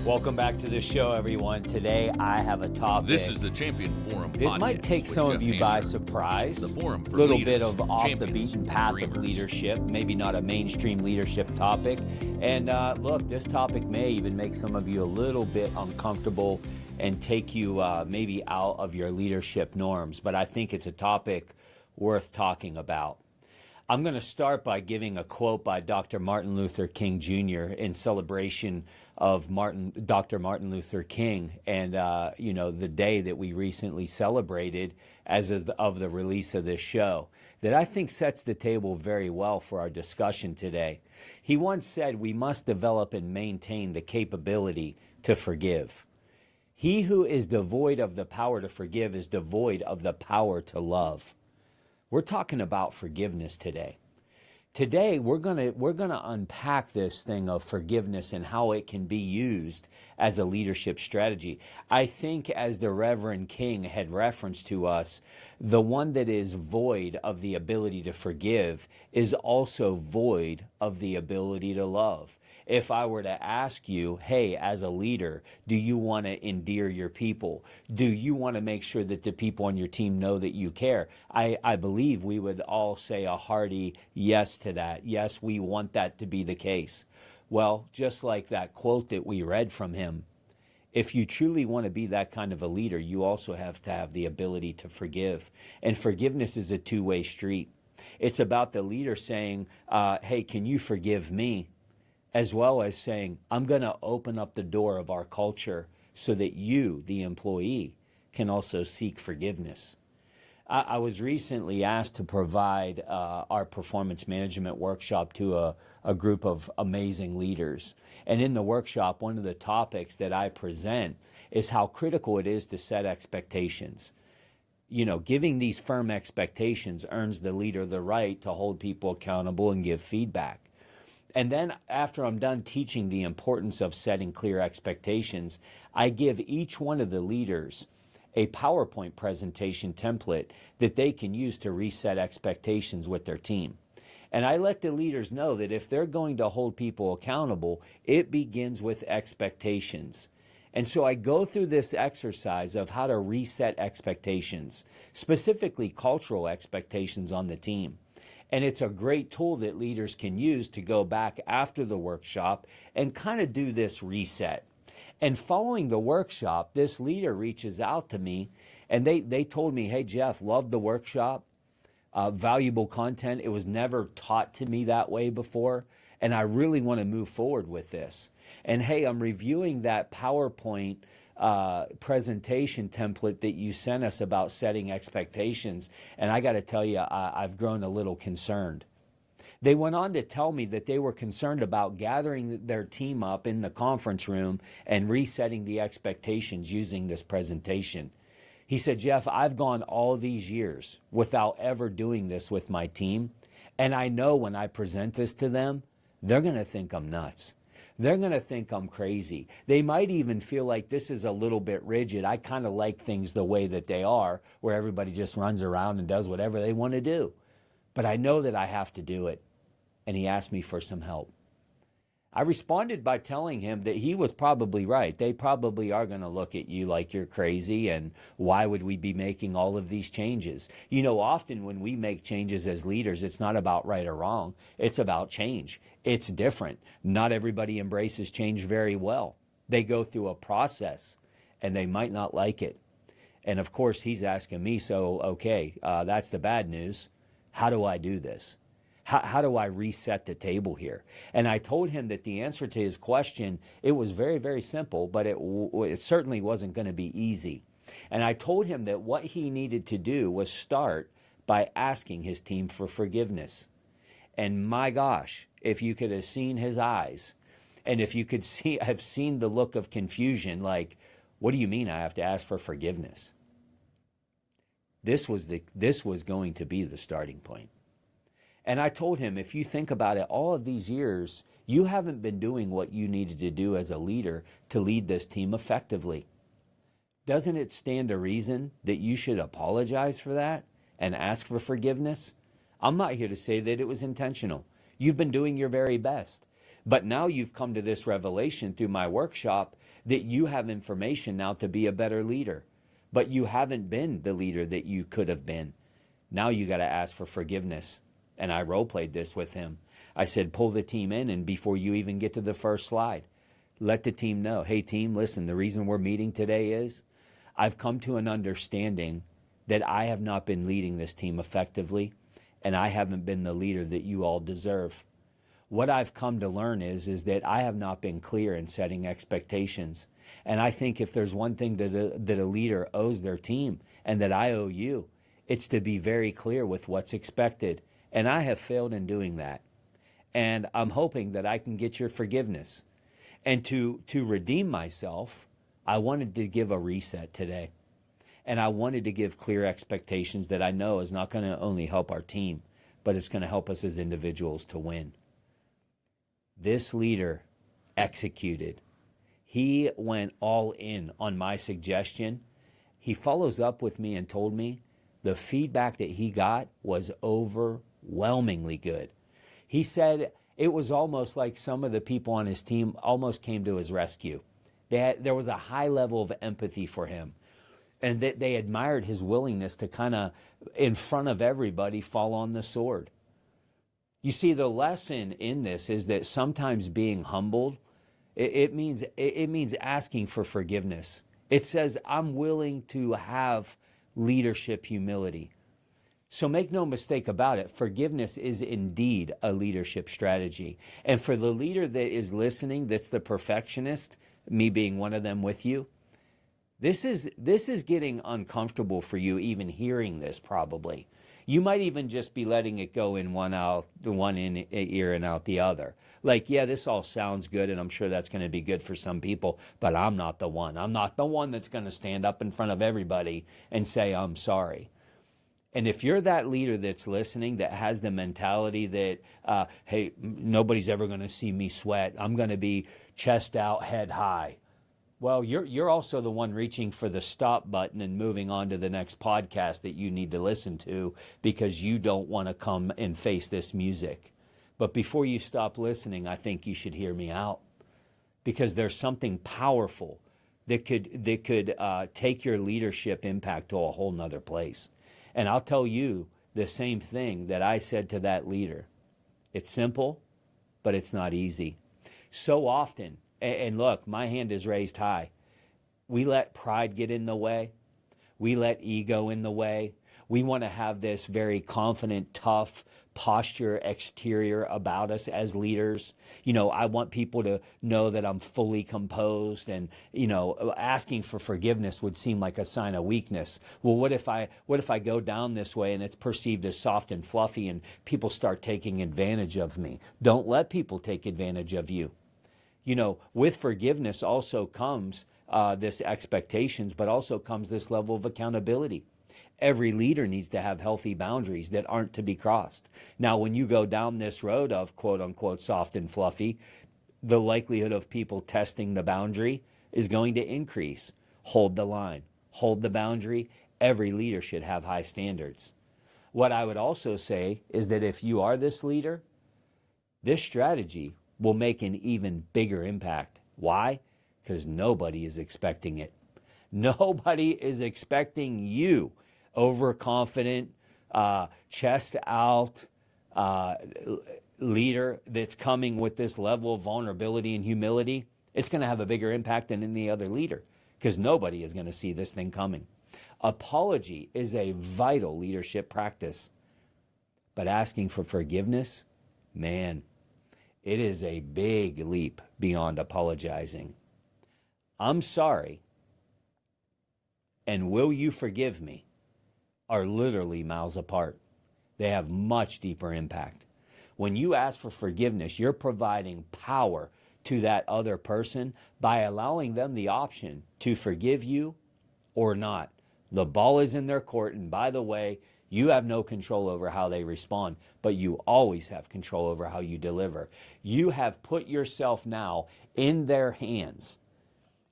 Welcome back to the show, everyone. Today, I have a topic. This is the Champion Forum It podcast. might take some of you by surprise. The forum for a little leaders, bit of off the champions, beaten path of dreamers. leadership, maybe not a mainstream leadership topic. And look, this topic may even make some of you a little bit uncomfortable and take you maybe out of your leadership norms. But I think it's a topic worth talking about. I'm going to start by giving a quote by Dr. Martin Luther King Jr. in celebration of Dr. Martin Luther King and, the day that we recently celebrated as of the release of this show, that I think sets the table very well for our discussion today. He once said, "We must develop and maintain the capability to forgive. He who is devoid of the power to forgive is devoid of the power to love." We're talking about forgiveness today. Today, we're gonna unpack this thing of forgiveness and how it can be used as a leadership strategy. I think, as the Reverend King had referenced to us, the one that is void of the ability to forgive is also void of the ability to love. If I were to ask you, hey, as a leader, do you want to endear your people? Do you want to make sure that the people on your team know that you care? I believe we would all say a hearty yes to that. Yes, we want that to be the case. Well, just like that quote that we read from him, if you truly want to be that kind of a leader, you also have to have the ability to forgive. And forgiveness is a two-way street. It's about the leader saying, hey, can you forgive me? As well as saying, I'm going to open up the door of our culture so that you, the employee, can also seek forgiveness. I was recently asked to provide our performance management workshop to a group of amazing leaders. And in the workshop, one of the topics that I present is how critical it is to set expectations. You know, giving these firm expectations earns the leader the right to hold people accountable and give feedback. And then after I'm done teaching the importance of setting clear expectations, I give each one of the leaders a PowerPoint presentation template that they can use to reset expectations with their team. And I let the leaders know that if they're going to hold people accountable, it begins with expectations. And so I go through this exercise of how to reset expectations, specifically cultural expectations on the team. And it's a great tool that leaders can use to go back after the workshop and kind of do this reset. And following the workshop, this leader reaches out to me and they told me, hey, Jeff, loved the workshop, valuable content. It was never taught to me that way before. And I really want to move forward with this. And hey, I'm reviewing that PowerPoint presentation template that you sent us about setting expectations. And I got to tell you, I've grown a little concerned. They went on to tell me that they were concerned about gathering their team up in the conference room and resetting the expectations using this presentation. He said, Jeff, I've gone all these years without ever doing this with my team. And I know when I present this to them, they're going to think I'm nuts. They're going to think I'm crazy. They might even feel like this is a little bit rigid. I kind of like things the way that they are, where everybody just runs around and does whatever they want to do. But I know that I have to do it. And he asked me for some help. I responded by telling him that he was probably right. They probably are going to look at you like you're crazy, and why would we be making all of these changes? You know, often when we make changes as leaders, it's not about right or wrong. It's about change. It's different. Not everybody embraces change very well. They go through a process, and they might not like it. And of course, he's asking me, so, okay, that's the bad news. How do I do this? How do I reset the table here? And I told him that the answer to his question, it was very, very simple, but it certainly wasn't going to be easy. And I told him that what he needed to do was start by asking his team for forgiveness. And my gosh, if you could have seen his eyes, and if you could have seen the look of confusion, like, what do you mean I have to ask for forgiveness? This was going to be the starting point. And I told him, if you think about it, all of these years, you haven't been doing what you needed to do as a leader to lead this team effectively. Doesn't it stand to reason that you should apologize for that and ask for forgiveness? I'm not here to say that it was intentional. You've been doing your very best. But now you've come to this revelation through my workshop that you have information now to be a better leader, but you haven't been the leader that you could have been. Now you got to ask for forgiveness. And I role played this with him. I said, pull the team in, and before you even get to the first slide, let the team know, hey team, listen, the reason we're meeting today is I've come to an understanding that I have not been leading this team effectively, and I haven't been the leader that you all deserve. What I've come to learn is that I have not been clear in setting expectations. And I think if there's one thing that a leader owes their team, and that I owe you, it's to be very clear with what's expected. And I have failed in doing that. And I'm hoping that I can get your forgiveness. And to redeem myself, I wanted to give a reset today. And I wanted to give clear expectations that I know is not going to only help our team, but it's going to help us as individuals to win. This leader executed. He went all in on my suggestion. He follows up with me and told me the feedback that he got was overwhelmingly good. He said it was almost like some of the people on his team almost came to his rescue. There was a high level of empathy for him, and that they admired his willingness to kind of, in front of everybody, fall on the sword. You see, the lesson in this is that sometimes being humbled, it means asking for forgiveness. It says, I'm willing to have leadership humility. So make no mistake about it, forgiveness is indeed a leadership strategy. And for the leader that is listening, that's the perfectionist, me being one of them with you, this is getting uncomfortable for you even hearing this probably. You might even just be letting it go in one ear and out the other. Like, yeah, this all sounds good, and I'm sure that's going to be good for some people, but I'm not the one. I'm not the one that's going to stand up in front of everybody and say, I'm sorry. And if you're that leader that's listening, that has the mentality that, hey, nobody's ever going to see me sweat. I'm going to be chest out, head high. Well, you're also the one reaching for the stop button and moving on to the next podcast that you need to listen to because you don't want to come and face this music. But before you stop listening, I think you should hear me out, because there's something powerful that could take your leadership impact to a whole nother place. And I'll tell you the same thing that I said to that leader. It's simple, but it's not easy. So often, and look, my hand is raised high, we let pride get in the way. We let ego in the way. We want to have this very confident, tough posture, exterior about us as leaders. You know, I want people to know that I'm fully composed, and, you know, asking for forgiveness would seem like a sign of weakness. Well, what if I go down this way and it's perceived as soft and fluffy and people start taking advantage of me? Don't let people take advantage of you. You know, with forgiveness also comes this expectations, but also comes this level of accountability. Every leader needs to have healthy boundaries that aren't to be crossed. Now, when you go down this road of quote unquote soft and fluffy, the likelihood of people testing the boundary is going to increase. Hold the line, hold the boundary. Every leader should have high standards. What I would also say is that if you are this leader, this strategy will make an even bigger impact. Why? Because nobody is expecting it. Nobody is expecting you, overconfident, chest out leader that's coming with this level of vulnerability and humility. It's going to have a bigger impact than any other leader, because nobody is going to see this thing coming. Apology is a vital leadership practice, but asking for forgiveness, man, it is a big leap beyond apologizing. I'm sorry, and will you forgive me, are literally miles apart. They have much deeper impact. When you ask for forgiveness, you're providing power to that other person by allowing them the option to forgive you or not. The ball is in their court, and by the way, you have no control over how they respond, but you always have control over how you deliver. You have put yourself now in their hands,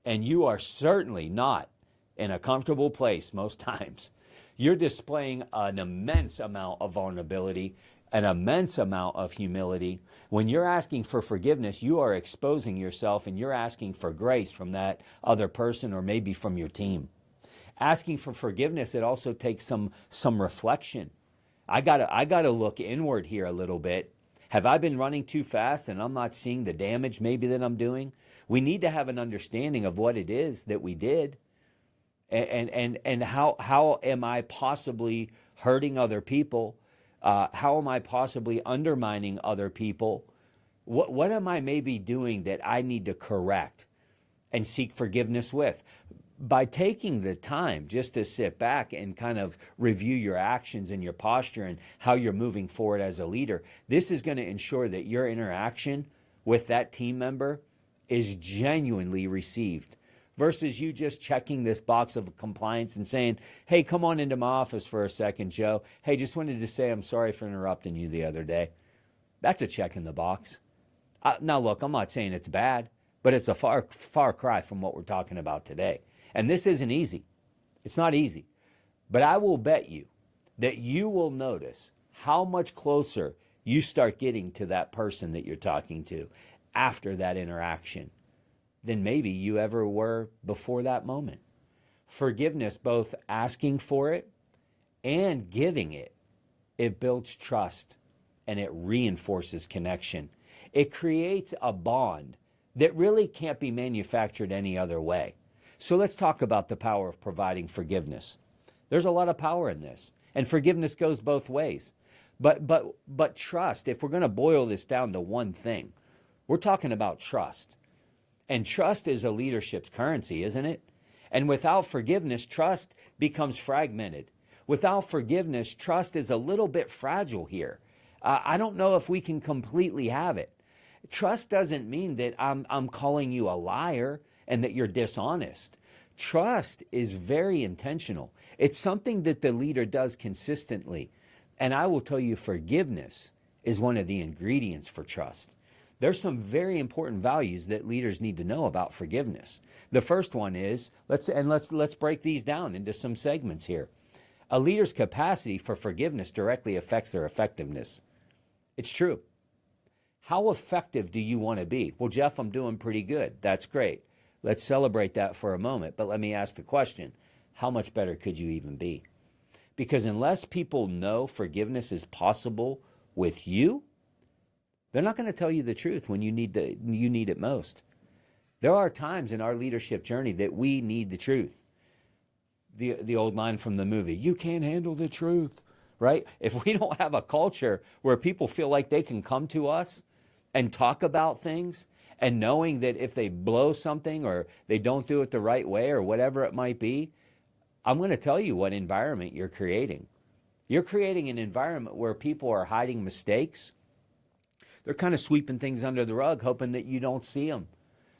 and you are certainly not in a comfortable place most times. You're displaying an immense amount of vulnerability, an immense amount of humility. When you're asking for forgiveness, you are exposing yourself and you're asking for grace from that other person or maybe from your team. Asking for forgiveness, it also takes some reflection. I gotta look inward here a little bit. Have I been running too fast and I'm not seeing the damage maybe that I'm doing? We need to have an understanding of what it is that we did, and how am I possibly hurting other people? How am I possibly undermining other people? What am I maybe doing that I need to correct and seek forgiveness with? By taking the time just to sit back and kind of review your actions and your posture and how you're moving forward as a leader, this is going to ensure that your interaction with that team member is genuinely received, versus you just checking this box of compliance and saying, hey, come on into my office for a second, Joe. Hey, just wanted to say I'm sorry for interrupting you the other day. That's a check in the box. Now, look, I'm not saying it's bad, but it's a far cry from what we're talking about today. And this isn't easy. It's not easy. But I will bet you that you will notice how much closer you start getting to that person that you're talking to after that interaction than maybe you ever were before that moment. Forgiveness, both asking for it and giving it, it builds trust and it reinforces connection. It creates a bond that really can't be manufactured any other way. So let's talk about the power of providing forgiveness. There's a lot of power in this, and forgiveness goes both ways. But trust, if we're going to boil this down to one thing, we're talking about trust. And trust is a leadership's currency, isn't it? And without forgiveness, trust becomes fragmented. Without forgiveness, trust is a little bit fragile here. I don't know if we can completely have it. Trust doesn't mean that I'm calling you a liar and that you're dishonest. Trust is very intentional. It's something that the leader does consistently. And I will tell you, forgiveness is one of the ingredients for trust. There's some very important values that leaders need to know about forgiveness. The first one is, let's break these down into some segments here. A leader's capacity for forgiveness directly affects their effectiveness. It's true. How effective do you want to be? Well, Jeff, I'm doing pretty good. That's great. Let's celebrate that for a moment. But let me ask the question, how much better could you even be? Because unless people know forgiveness is possible with you, they're not going to tell you the truth when you need it most. There are times in our leadership journey that we need the truth. The old line from the movie, you can't handle the truth, right? If we don't have a culture where people feel like they can come to us and talk about things, and knowing that if they blow something or they don't do it the right way or whatever it might be, I'm going to tell you what environment you're creating. You're creating an environment where people are hiding mistakes. They're kind of sweeping things under the rug, hoping that you don't see them.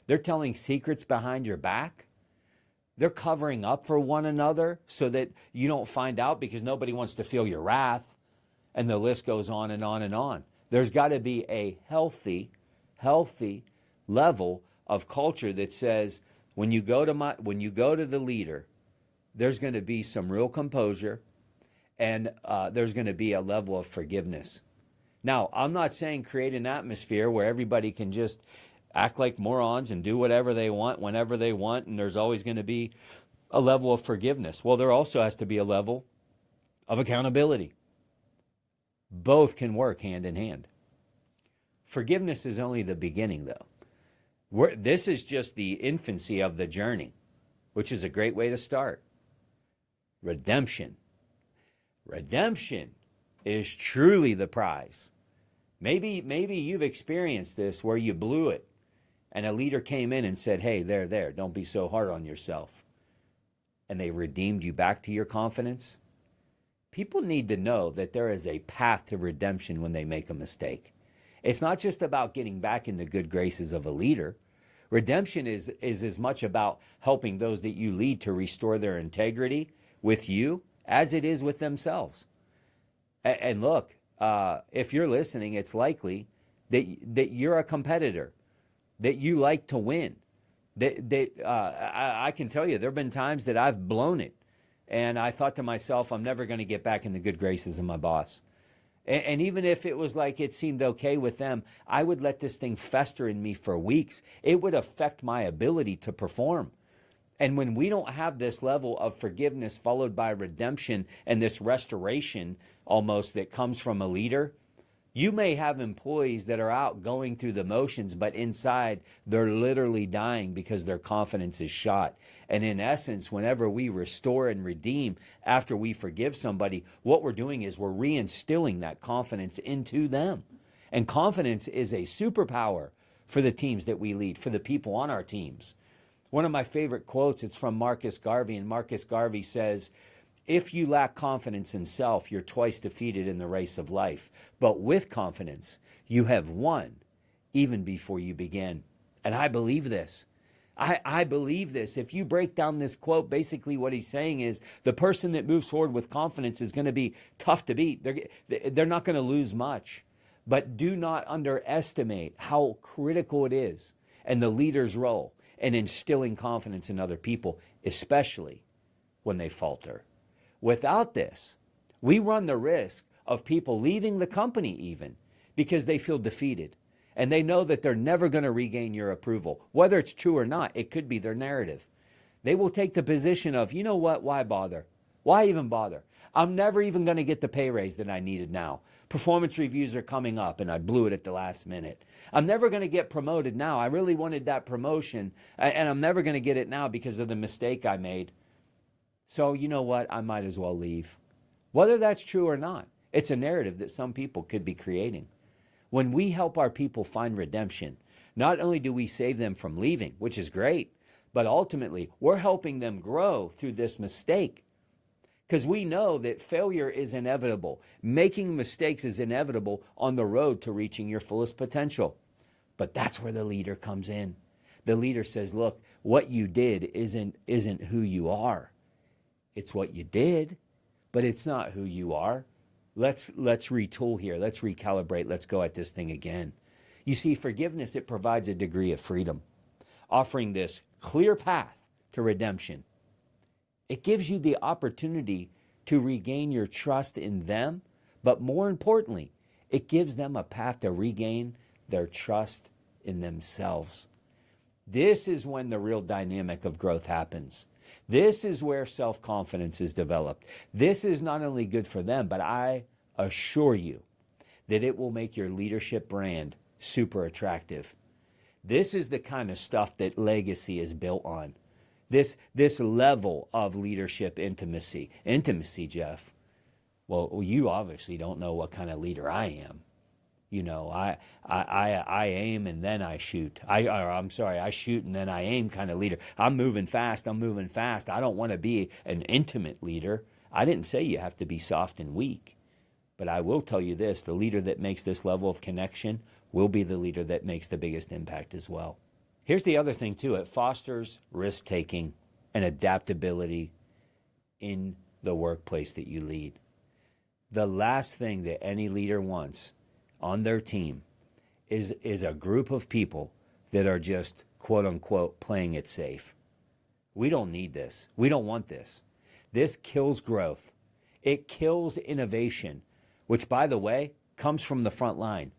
They're telling secrets behind your back. They're covering up for one another so that you don't find out because nobody wants to feel your wrath. And the list goes on and on and on. There's got to be a healthy level of culture that says when you go to the leader, there's going to be some real composure, and there's going to be a level of forgiveness. Now, I'm not saying create an atmosphere where everybody can just act like morons and do whatever they want whenever they want, and there's always going to be a level of forgiveness. Well, there also has to be a level of accountability. Both can work hand in hand. Forgiveness is only the beginning, though. This is just the infancy of the journey, which is a great way to start. Redemption. Redemption is truly the prize. Maybe you've experienced this where you blew it and a leader came in and said, hey, there, don't be so hard on yourself. And they redeemed you back to your confidence. People need to know that there is a path to redemption when they make a mistake. It's not just about getting back in the good graces of a leader. Redemption is as much about helping those that you lead to restore their integrity with you as it is with themselves. And look, if you're listening, it's likely that you're a competitor, that you like to win. I can tell you, there have been times that I've blown it. And I thought to myself, I'm never going to get back in the good graces of my boss. And even if it was like it seemed okay with them, I would let this thing fester in me for weeks. It would affect my ability to perform. And when we don't have this level of forgiveness followed by redemption and this restoration almost that comes from a leader, you may have employees that are out going through the motions, but inside they're literally dying because their confidence is shot. And in essence, whenever we restore and redeem after we forgive somebody, what we're doing is we're reinstilling that confidence into them. And confidence is a superpower for the teams that we lead, for the people on our teams. One of my favorite quotes, it's from Marcus Garvey, and Marcus Garvey says, if you lack confidence in self, you're twice defeated in the race of life. But with confidence, you have won even before you begin. And I believe this. I believe this. If you break down this quote, basically what he's saying is the person that moves forward with confidence is going to be tough to beat. They're not going to lose much. But do not underestimate how critical it is and the leader's role in instilling confidence in other people, especially when they falter. Without this, we run the risk of people leaving the company even because they feel defeated and they know that they're never going to regain your approval. Whether it's true or not, it could be their narrative. They will take the position of, you know what, why bother? Why even bother? I'm never even going to get the pay raise that I needed now. Performance reviews are coming up and I blew it at the last minute. I'm never going to get promoted now. I really wanted that promotion and I'm never going to get it now because of the mistake I made. So you know what? I might as well leave. Whether that's true or not, it's a narrative that some people could be creating. When we help our people find redemption, not only do we save them from leaving, which is great, but ultimately we're helping them grow through this mistake. Because we know that failure is inevitable. Making mistakes is inevitable on the road to reaching your fullest potential. But that's where the leader comes in. The leader says, look, what you did isn't who you are. It's what you did, but it's not who you are. Let's retool here. Let's recalibrate. Let's go at this thing again. You see, forgiveness, it provides a degree of freedom, offering this clear path to redemption. It gives you the opportunity to regain your trust in them, but more importantly, it gives them a path to regain their trust in themselves. This is when the real dynamic of growth happens. This is where self-confidence is developed. This is not only good for them, but I assure you that it will make your leadership brand super attractive. This is the kind of stuff that legacy is built on. This level of leadership intimacy. Intimacy, Jeff. Well, you obviously don't know what kind of leader I am. You know, I aim and then I shoot. I shoot and then I aim kind of leader. I'm moving fast. I don't want to be an intimate leader. I didn't say you have to be soft and weak. But I will tell you this, the leader that makes this level of connection will be the leader that makes the biggest impact as well. Here's the other thing too. It fosters risk-taking and adaptability in the workplace that you lead. The last thing that any leader wants on their team is a group of people that are just, quote unquote, playing it safe. We don't need this. We don't want this. This kills growth. It kills innovation, which, by the way, comes from the front line.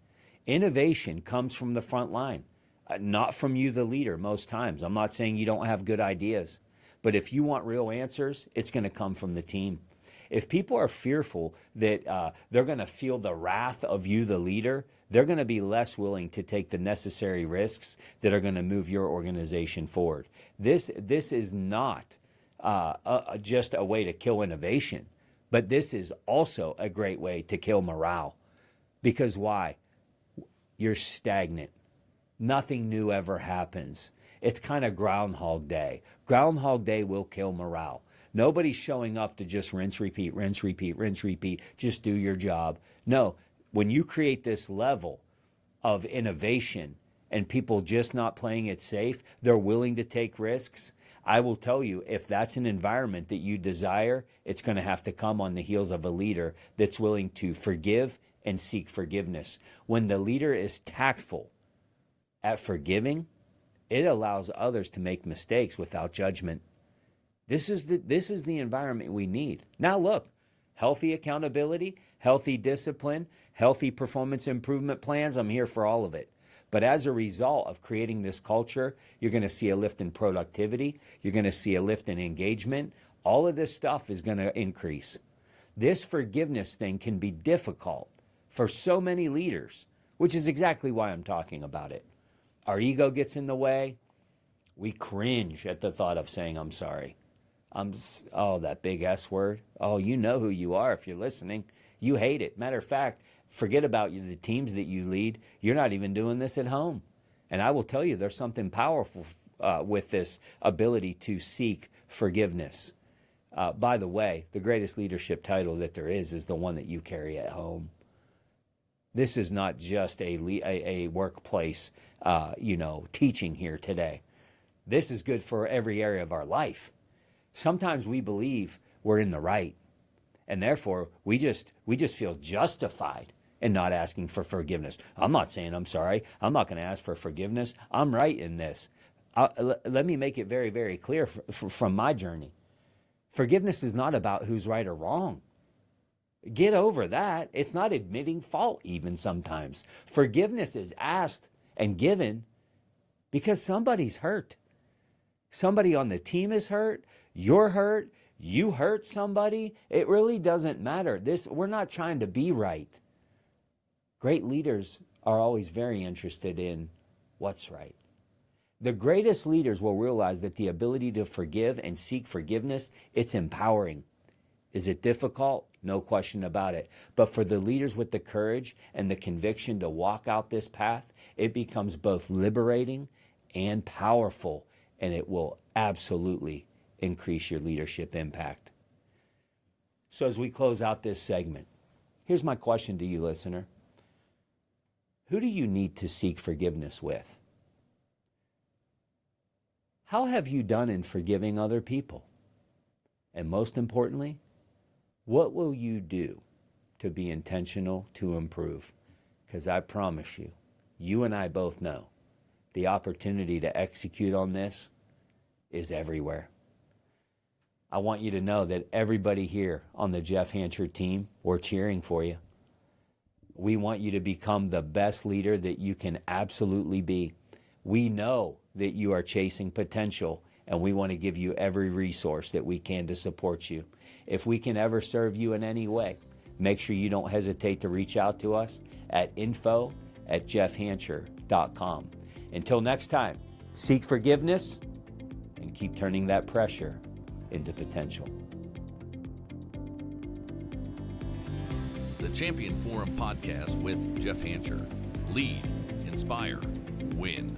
Innovation comes from the front line, not from you, the leader, most times. I'm not saying you don't have good ideas, but if you want real answers, it's going to come from the team. If people are fearful that they're going to feel the wrath of you, the leader, they're going to be less willing to take the necessary risks that are going to move your organization forward. This is not just a way to kill innovation, but this is also a great way to kill morale. Because why? You're stagnant. Nothing new ever happens. It's kind of Groundhog Day. Groundhog Day will kill morale. Nobody's showing up to just rinse, repeat, just do your job. No, when you create this level of innovation and people just not playing it safe, they're willing to take risks. I will tell you, if that's an environment that you desire, it's going to have to come on the heels of a leader that's willing to forgive and seek forgiveness. When the leader is tactful at forgiving, it allows others to make mistakes without judgment. This is the environment we need. Now look, healthy accountability, healthy discipline, healthy performance improvement plans, I'm here for all of it. But as a result of creating this culture, you're going to see a lift in productivity, you're going to see a lift in engagement. All of this stuff is going to increase. This forgiveness thing can be difficult for so many leaders, which is exactly why I'm talking about it. Our ego gets in the way. We cringe at the thought of saying, I'm sorry. Oh, that big S word. Oh, you know who you are if you're listening. You hate it. Matter of fact, forget about the teams that you lead. You're not even doing this at home. And I will tell you, there's something powerful with this ability to seek forgiveness. By the way, the greatest leadership title that there is the one that you carry at home. This is not just a workplace, teaching here today. This is good for every area of our life. Sometimes we believe we're in the right, and therefore we just feel justified in not asking for forgiveness. I'm not saying I'm sorry. I'm not going to ask for forgiveness. I'm right in this. Let me make it very, very clear from my journey. Forgiveness is not about who's right or wrong. Get over that. It's not admitting fault even sometimes. Forgiveness is asked and given because somebody's hurt. Somebody on the team is hurt. You're hurt. You hurt somebody. It really doesn't matter. We're not trying to be right. Great leaders are always very interested in what's right. The greatest leaders will realize that the ability to forgive and seek forgiveness, it's empowering. Is it difficult? No question about it. But for the leaders with the courage and the conviction to walk out this path, it becomes both liberating and powerful, and it will absolutely increase your leadership impact. So as we close out this segment, here's my question to you, listener. Who do you need to seek forgiveness with? How have you done in forgiving other people? And most importantly, what will you do to be intentional to improve? Because I promise you, you and I both know the opportunity to execute on this is everywhere. I want you to know that everybody here on the Jeff Hancher team, we're cheering for you. We want you to become the best leader that you can absolutely be. We know that you are chasing potential, and we want to give you every resource that we can to support you. If we can ever serve you in any way, make sure you don't hesitate to reach out to us at info@jeffhancher.com. Until next time, seek forgiveness and keep turning that pressure into potential. The Champion Forum Podcast with Jeff Hancher. Lead, inspire, win.